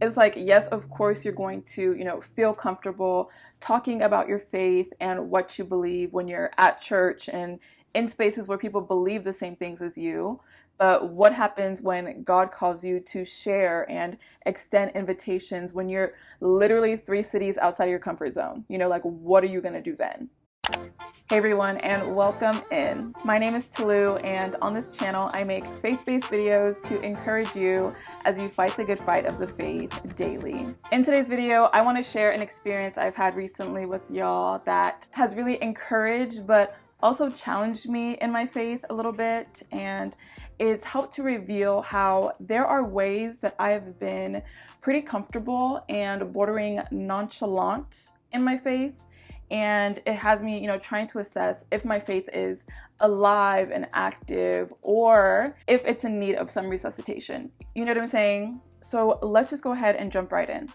It's like, yes, of course, you're going to, feel comfortable talking about your faith and what you believe when you're at church and in spaces where people believe the same things as you. But what happens when God calls you to share and extend invitations when you're literally 3 cities outside of your comfort zone? Like, what are you going to do then? Hey everyone, and welcome in. My name is Tolu, and on this channel I make faith-based videos to encourage you as you fight the good fight of the faith daily. In today's video, I want to share an experience I've had recently with y'all that has really encouraged but also challenged me in my faith a little bit, and it's helped to reveal how there are ways that I have been pretty comfortable and bordering nonchalant in my faith. And it has me, trying to assess if my faith is alive and active or if it's in need of some resuscitation. You know what I'm saying? So let's just go ahead and jump right in.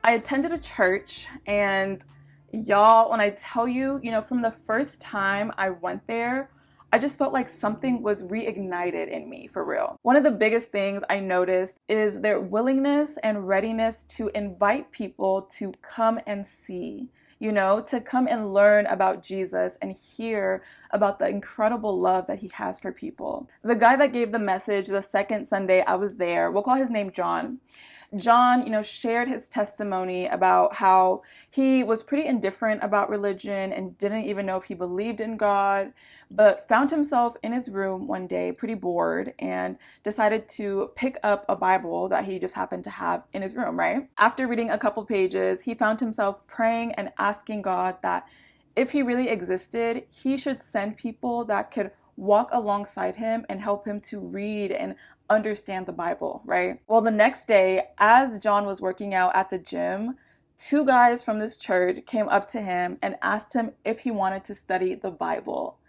I attended a church, and y'all, when I tell you, from the first time I went there, I just felt like something was reignited in me, for real. One of the biggest things I noticed is their willingness and readiness to invite people to come and see, to come and learn about Jesus and hear about the incredible love that he has for people. The guy that gave the message the second Sunday I was there, we'll call his name John. John, shared his testimony about how he was pretty indifferent about religion and didn't even know if he believed in God, but found himself in his room one day pretty bored and decided to pick up a Bible that he just happened to have in his room, right? After reading a couple pages, he found himself praying and asking God that if he really existed, he should send people that could walk alongside him and help him to read and understand the Bible, right? Well, the next day, as John was working out at the gym, 2 guys from this church came up to him and asked him if he wanted to study the Bible.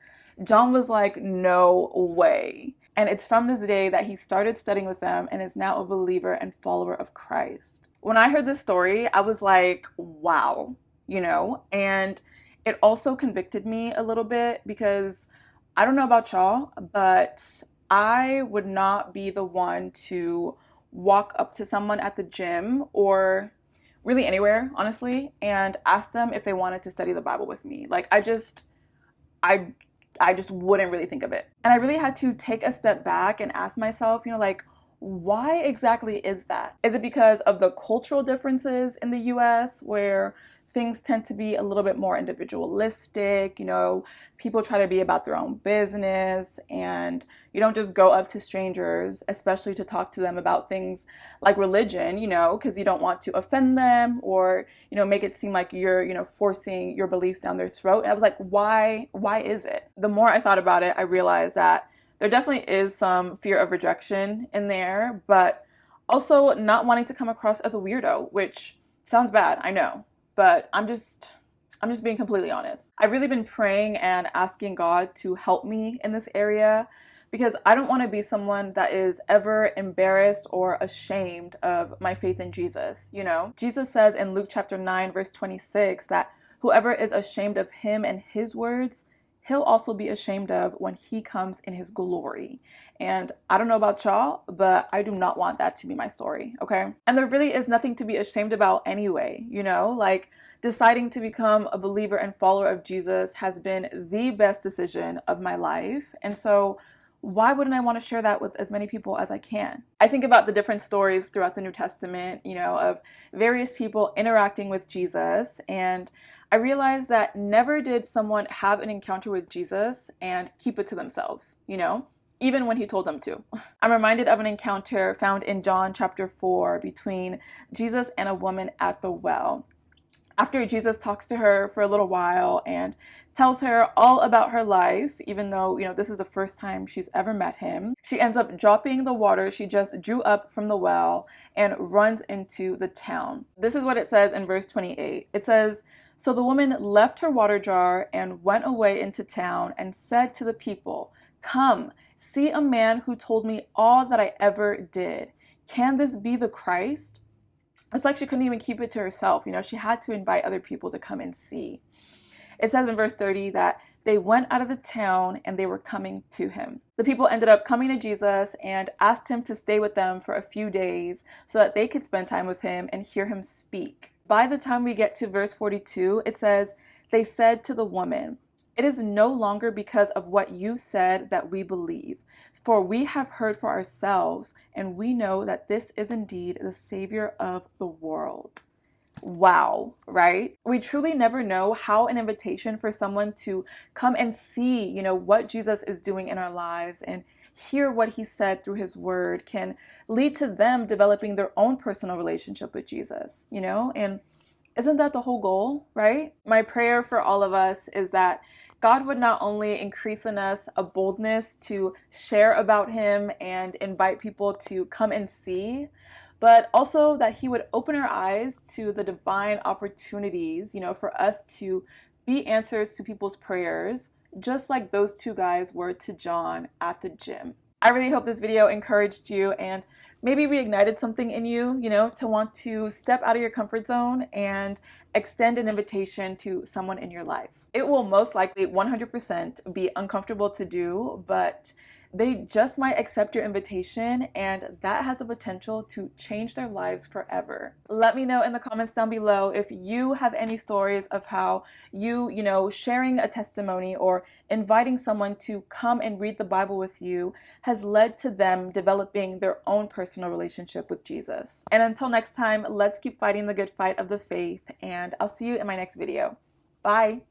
John was like, no way. And it's from this day that he started studying with them and is now a believer and follower of Christ. When I heard this story, I was like, wow, and it also convicted me a little bit because I don't know about y'all, but I would not be the one to walk up to someone at the gym or really anywhere, honestly, and ask them if they wanted to study the Bible with me. Like, I just wouldn't really think of it. And I really had to take a step back and ask myself, why exactly is that? Is it because of the cultural differences in the US where things tend to be a little bit more individualistic? People try to be about their own business, and you don't just go up to strangers, especially to talk to them about things like religion, because you don't want to offend them or, make it seem like you're, forcing your beliefs down their throat. And I was like, why is it? The more I thought about it, I realized that there definitely is some fear of rejection in there, but also not wanting to come across as a weirdo, which sounds bad, I know. But I'm just being completely honest. I've really been praying and asking God to help me in this area because I don't want to be someone that is ever embarrassed or ashamed of my faith in Jesus, Jesus says in Luke chapter 9, verse 26, that whoever is ashamed of him and his words, he'll also be ashamed of when he comes in his glory. And I don't know about y'all, but I do not want that to be my story, okay? And there really is nothing to be ashamed about anyway, like deciding to become a believer and follower of Jesus has been the best decision of my life. And so why wouldn't I want to share that with as many people as I can? I think about the different stories throughout the New Testament, of various people interacting with Jesus, and I realized that never did someone have an encounter with Jesus and keep it to themselves, even when he told them to. I'm reminded of an encounter found in John chapter 4 between Jesus and a woman at the well. After Jesus talks to her for a little while and tells her all about her life, even though, this is the first time she's ever met him, she ends up dropping the water she just drew up from the well and runs into the town. This is what it says in verse 28. It says, "So the woman left her water jar and went away into town and said to the people, 'Come, see a man who told me all that I ever did. Can this be the Christ?'" It's like she couldn't even keep it to herself. She had to invite other people to come and see. It says in verse 30 that They went out of the town and they were coming to him. The people ended up coming to Jesus and asked him to stay with them for a few days so that they could spend time with him and hear him speak. By the time we get to verse 42, it says, "They said to the woman, 'It is no longer because of what you said that we believe, for we have heard for ourselves, and we know that this is indeed the Savior of the world.'" Wow, right? We truly never know how an invitation for someone to come and see, what Jesus is doing in our lives and hear what he said through his word can lead to them developing their own personal relationship with Jesus, And isn't that the whole goal, right? My prayer for all of us is that God would not only increase in us a boldness to share about him and invite people to come and see, but also that he would open our eyes to the divine opportunities, for us to be answers to people's prayers, just like those two guys were to John at the gym. I really hope this video encouraged you and maybe reignited something in you, to want to step out of your comfort zone and extend an invitation to someone in your life. It will most likely 100% be uncomfortable to do, but they just might accept your invitation, and that has the potential to change their lives forever. Let me know in the comments down below if you have any stories of how you, sharing a testimony or inviting someone to come and read the Bible with you has led to them developing their own personal relationship with Jesus. And until next time, let's keep fighting the good fight of the faith, and I'll see you in my next video. Bye.